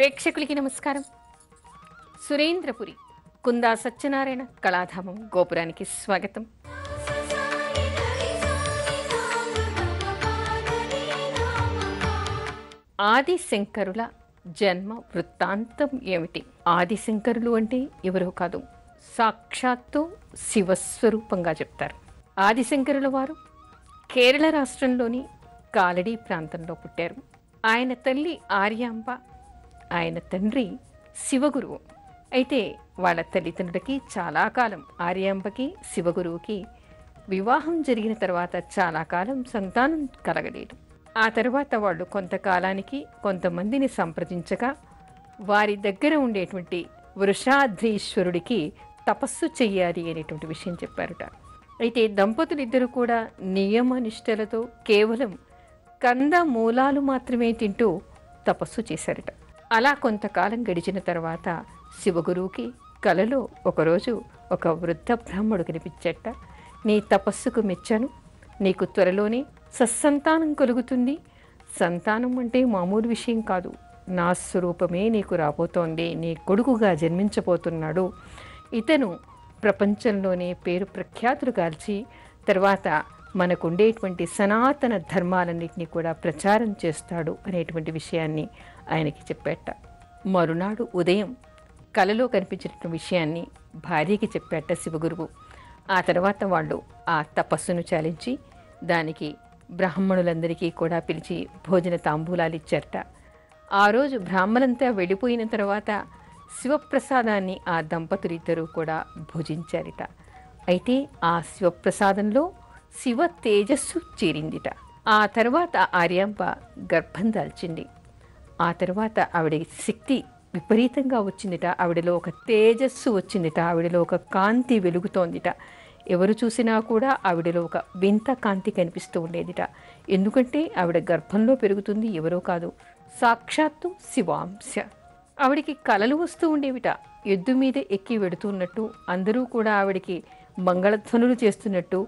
ప్రేక్షకులకి నమస్కారం. సురేంద్రపురి కుందా సత్యనారాయణ కళాధామం గోపురానికి స్వాగతం. ఆదిశంకరుల జన్మ వృత్తాంతం ఏమిటి? ఆదిశంకరులు అంటే ఎవరో కాదు, సాక్షాత్తు శివస్వరూపంగా చెప్తారు. ఆదిశంకరుల వారు కేరళ రాష్ట్రంలోని కాలడి ప్రాంతంలో పుట్టారు. ఆయన తల్లి ఆర్యాంబ, ఆయన తండ్రి శివగురువు. అయితే వాళ్ళ తల్లిదండ్రులకి చాలా కాలం, ఆర్యాంబకి శివగురువుకి వివాహం జరిగిన తర్వాత చాలా కాలం సంతానం కలగలేదు. ఆ తర్వాత వాళ్ళు కొంతకాలానికి కొంతమందిని సంప్రదించగా వారి దగ్గర ఉండేటువంటి వృషాద్రీశ్వరుడికి తపస్సు చెయ్యాలి అనేటువంటి విషయం చెప్పారుట. అయితే దంపతులిద్దరూ కూడా నియమనిష్టలతో కేవలం కంద మూలాలు మాత్రమే తింటూ తపస్సు చేశారట. అలా కొంతకాలం గడిచిన తర్వాత శివగురువుకి కలలో ఒకరోజు ఒక వృద్ధ బ్రాహ్మడు కనిపించట. నీ తపస్సుకు మెచ్చాను, నీకు త్వరలోనే సత్సంతానం కలుగుతుంది. సంతానం అంటే మామూలు విషయం కాదు, నా స్వరూపమే నీకు రాబోతోంది, నీ కొడుకుగా జన్మించబోతున్నాడు. ఇతను ప్రపంచంలోనే పేరు ప్రఖ్యాతులు గాల్చి తర్వాత మనకుండేటువంటి సనాతన ధర్మాలన్నింటినీ కూడా ప్రచారం చేస్తాడు అనేటువంటి విషయాన్ని ఆయనకి చెప్పేట. మరునాడు ఉదయం కలలో కనిపించిన విషయాన్ని భార్యకి చెప్పేట శివగురువు. ఆ తర్వాత వాళ్ళు ఆ తపస్సును చాలించి దానికి బ్రాహ్మణులందరికీ కూడా పిలిచి భోజన తాంబూలాలు ఇచ్చారట. ఆ రోజు బ్రాహ్మణంతా వెళ్ళిపోయిన తర్వాత శివప్రసాదాన్ని ఆ దంపతులిద్దరూ కూడా భుజించారట. అయితే ఆ శివప్రసాదంలో శివ తేజస్సు చేరిందిట. ఆ తర్వాత ఆర్యాంబ గర్భం దాల్చింది. ఆ తర్వాత ఆవిడకి శక్తి విపరీతంగా వచ్చిందిట. ఆవిడలో ఒక తేజస్సు వచ్చిందిట, ఆవిడలో ఒక కాంతి వెలుగుతోందిట. ఎవరు చూసినా కూడా ఆవిడలో ఒక వింత కాంతి కనిపిస్తూ ఉండేదిట. ఎందుకంటే ఆవిడ గర్భంలో పెరుగుతుంది ఎవరో కాదు, సాక్షాత్తు శివాంశ. ఆవిడికి కలలు వస్తూ ఉండేవిట, ఎద్దు మీద ఎక్కి వెడుతున్నట్టు, అందరూ కూడా ఆవిడికి మంగళధ్వనులు చేస్తున్నట్టు,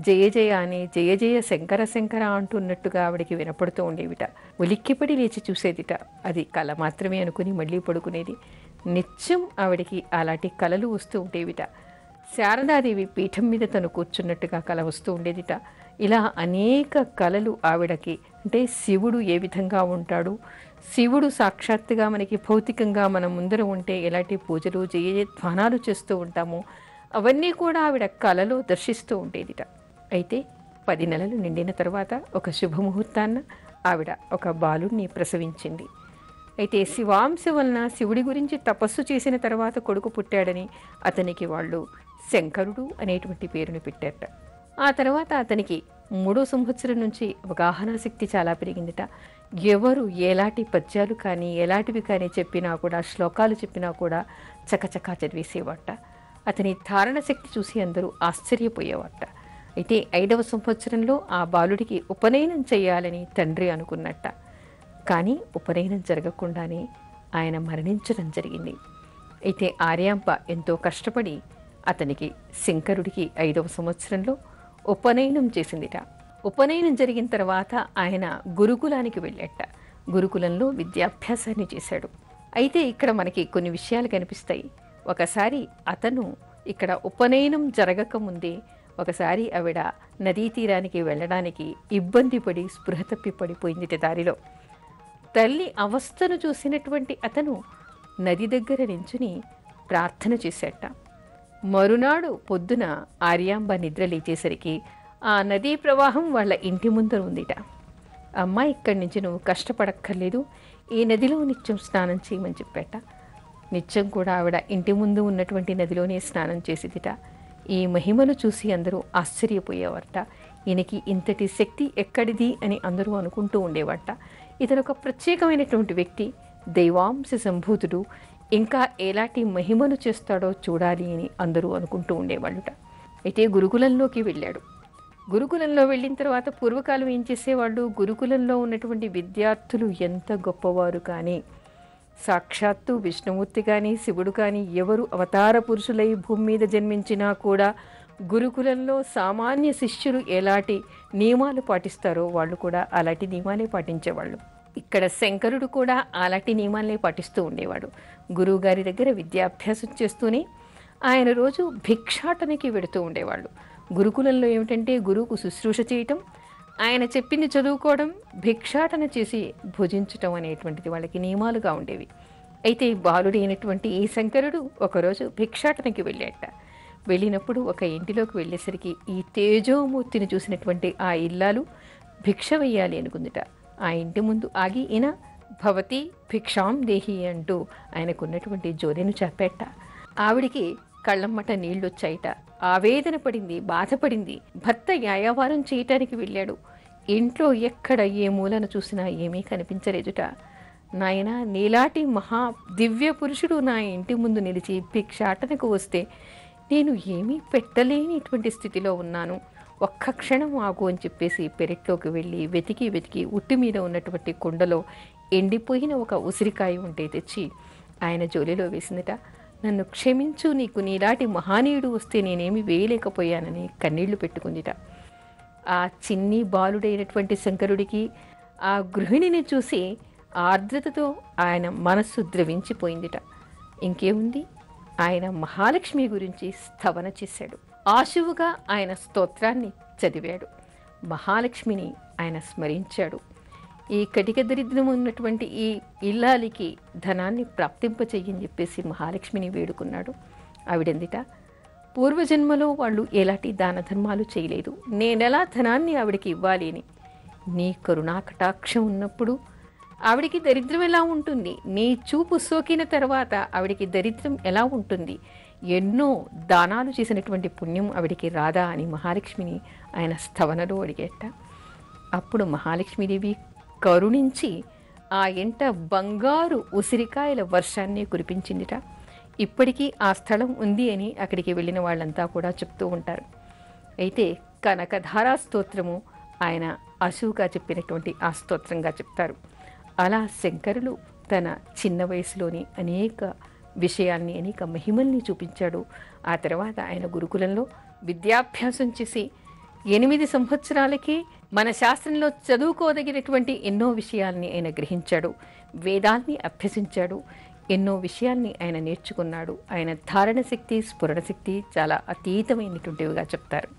జయ జయ అని జయ జయ శంకర శంకర అంటున్నట్టుగా ఆవిడికి వినపడుతూ ఉండేవిట. ఉలిక్కిపడి లేచి చూసేదిట. అది కళ మాత్రమే అనుకుని మళ్ళీ పడుకునేది. నిత్యం ఆవిడికి అలాంటి కళలు వస్తూ ఉండేవిట. శారదాదేవి పీఠం మీద తను కూర్చున్నట్టుగా కళ వస్తూ ఉండేదిట. ఇలా అనేక కళలు ఆవిడకి, అంటే శివుడు ఏ విధంగా ఉంటాడు, శివుడు సాక్షాత్తుగా మనకి భౌతికంగా మన ముందర ఉంటే ఎలాంటి పూజలు జయధ్వానాలు చేస్తూ ఉంటామో అవన్నీ కూడా ఆవిడ కళలో దర్శిస్తూ ఉండేదిట. అయితే 10 నెలలు నిండిన తర్వాత ఒక శుభముహూర్తాన్న ఆవిడ ఒక బాలుడిని ప్రసవించింది. అయితే శివాంశ వలన శివుడి గురించి తపస్సు చేసిన తర్వాత కొడుకు పుట్టాడని అతనికి వాళ్ళు శంకరుడు అనేటువంటి పేరుని పెట్టారట. ఆ తర్వాత అతనికి 3వ సంవత్సరం నుంచి అవగాహన శక్తి చాలా పెరిగిందిట. ఎవరు ఎలాంటి పద్యాలు కానీ ఎలాంటివి కానీ చెప్పినా కూడా, శ్లోకాలు చెప్పినా కూడా చకచకా చదివేసేవాట. అతని ధారణ శక్తి చూసి అందరూ ఆశ్చర్యపోయేవాట. అయితే 5వ సంవత్సరంలో ఆ బాలుడికి ఉపనయనం చేయాలని తండ్రి అనుకున్నట్ట. కానీ ఉపనయనం జరగకుండానే ఆయన మరణించడం జరిగింది. అయితే ఆర్యాంబ ఎంతో కష్టపడి అతనికి శంకరుడికి 5వ సంవత్సరంలో ఉపనయనం చేసిందిట. ఉపనయనం జరిగిన తర్వాత ఆయన గురుకులానికి వెళ్ళాట. గురుకులంలో విద్యాభ్యాసాన్ని చేశాడు. అయితే ఇక్కడ మనకి కొన్ని విషయాలు కనిపిస్తాయి. ఒకసారి అతను ఇక్కడ ఉపనయనం జరగకముందే ఒకసారి ఆవిడ నదీ తీరానికి వెళ్ళడానికి ఇబ్బంది పడి స్పృహ తప్పి పడిపోయింది దారిలో. తల్లి అవస్థను చూసినటువంటి అతను నది దగ్గర నించుని ప్రార్థన చేశాట. మరునాడు పొద్దున ఆర్యాంబ నిద్ర లేచేసరికి ఆ నదీ ప్రవాహం వాళ్ళ ఇంటి ముందర ఉందిట. అమ్మ, ఇక్కడి నుంచి నువ్వు కష్టపడక్కర్లేదు, ఈ నదిలో నిత్యం స్నానం చేయమని చెప్పాట. నిత్యం కూడా ఆవిడ ఇంటి ముందు ఉన్నటువంటి నదిలోనే స్నానం చేసేదిట. ఈ మహిమను చూసి అందరూ ఆశ్చర్యపోయేవారట. ఈయనకి ఇంతటి శక్తి ఎక్కడిది అని అందరూ అనుకుంటూ ఉండేవారట. ఇతను ఒక ప్రత్యేకమైనటువంటి వ్యక్తి, దైవాంశ సంభూతుడు, ఇంకా ఎలాంటి మహిమను చేస్తాడో చూడాలి అని అందరూ అనుకుంటూ ఉండేవాళ్ళుట. అయితే గురుకులంలోకి వెళ్ళాడు. గురుకులంలో వెళ్ళిన తర్వాత పూర్వకాలం ఏం చేసేవాళ్ళు, గురుకులంలో ఉన్నటువంటి విద్యార్థులు ఎంత గొప్పవారు కానీ, సాక్షాత్తు విష్ణుమూర్తి కానీ శివుడు కానీ ఎవరు అవతార పురుషులై భూమి మీద జన్మించినా కూడా గురుకులంలో సామాన్య శిష్యులు ఎలాంటి నియమాలు పాటిస్తారో వాళ్ళు కూడా అలాంటి నియమాలే పాటించేవాళ్ళు. ఇక్కడ శంకరుడు కూడా అలాంటి నియమాలనే పాటిస్తూ ఉండేవాడు. గురువుగారి దగ్గర విద్యాభ్యాసం చేస్తూనే ఆయన రోజు భిక్షాటనకి వెడుతూ ఉండేవాళ్ళు. గురుకులంలో ఏమిటంటే గురువుకు శుశ్రూష చేయటం, ఆయన చెప్పింది చదువుకోవడం, భిక్షాటన చేసి భుజించటం అనేటువంటిది వాళ్ళకి నియమాలుగా ఉండేవి. అయితే బాలుడైనటువంటి ఈ శంకరుడు ఒకరోజు భిక్షాటనకి వెళ్ళాట. వెళ్ళినప్పుడు ఒక ఇంటిలోకి వెళ్ళేసరికి ఈ తేజోమూర్తిని చూసినటువంటి ఆ ఇల్లాలు భిక్ష వెయ్యాలి అనుకుందిట. ఆ ఇంటి ముందు ఆగి ఈయన భవతి భిక్షాం దేహి అంటూ ఆయనకున్నటువంటి జోలెను చెప్పేట. ఆవిడికి కళ్ళమ్మట నీళ్ళొచ్చాయిట. ఆవేదన పడింది, బాధపడింది. భర్త యాయావారం చేయటానికి వెళ్ళాడు. ఇంట్లో ఎక్కడ ఏ మూలను చూసినా ఏమీ కనిపించలేదుట. నాయన, నీలాంటి మహా దివ్య పురుషుడు నా ఇంటి ముందు నిలిచి భిక్షాటనకు వస్తే నేను ఏమీ పెట్టలేనిటువంటి స్థితిలో ఉన్నాను, ఒక్క క్షణం ఆగు అని చెప్పేసి పెరట్లోకి వెళ్ళి వెతికి వెతికి ఉట్టి మీద ఉన్నటువంటి కుండలో ఎండిపోయిన ఒక ఉసిరికాయ ఉంటే తెచ్చి ఆయన జోలిలో వేసిందిట. నన్ను క్షమించు, నీకు నీలాంటి మహానీయుడు వస్తే నేనేమి వేయలేకపోయానని కన్నీళ్లు పెట్టుకుందిట. ఆ చిన్ని బాలుడైనటువంటి శంకరుడికి ఆ గృహిణిని చూసి ఆర్ద్రతతో ఆయన మనస్సు ద్రవించిపోయిందిట. ఇంకేముంది, ఆయన మహాలక్ష్మి గురించి స్థవన చేశాడు. ఆశువుగా ఆయన స్తోత్రాన్ని చదివాడు. మహాలక్ష్మిని ఆయన స్మరించాడు. ఈ కటిక దరిద్రం ఉన్నటువంటి ఈ ఇల్లాలికి ధనాన్ని ప్రాప్తింపచెయ్యని చెప్పేసి మహాలక్ష్మిని వేడుకున్నాడు. ఆవిడందిట, పూర్వజన్మలో వాళ్ళు ఎలాంటి దాన ధర్మాలు చేయలేదు, నేనెలా ధనాన్ని ఆవిడికి ఇవ్వాలి అని. నీ కరుణా కటాక్షం ఉన్నప్పుడు ఆవిడికి దరిద్రం ఎలా ఉంటుంది? నీ చూపు సోకిన తర్వాత ఆవిడికి దరిద్రం ఎలా ఉంటుంది? ఎన్నో దానాలు చేసినటువంటి పుణ్యం ఆవిడికి రాదా అని మహాలక్ష్మిని ఆయన స్థవనలో అడిగేట. అప్పుడు మహాలక్ష్మీదేవి కరుణించి ఆ ఎంట బంగారు ఉసిరికాయల వర్షాన్ని కురిపించిందిట. ఇప్పటికీ ఆ స్థలం ఉంది అని అక్కడికి వెళ్ళిన వాళ్ళంతా కూడా చెప్తూ ఉంటారు. అయితే కనకధారా స్తోత్రము ఆయన అశువుగా చెప్పినటువంటి ఆ స్తోత్రంగా చెప్తారు. అలా శంకరులు తన చిన్న వయసులోని అనేక విషయాల్ని, అనేక మహిమల్ని చూపించాడు. ఆ తర్వాత ఆయన గురుకులంలో విద్యాభ్యాసం చేసి 8 సంవత్సరాలకి మన శాస్త్రంలో చదువుకోదగినటువంటి ఎన్నో విషయాల్ని ఆయన గ్రహించాడు. వేదాల్ని అభ్యసించాడు. ఎన్నో విషయాల్ని ఆయన నేర్చుకున్నాడు. ఆయన ధారణ శక్తి, స్ఫురణ శక్తి చాలా అతీతమైనటువంటివిగా చెప్తారు.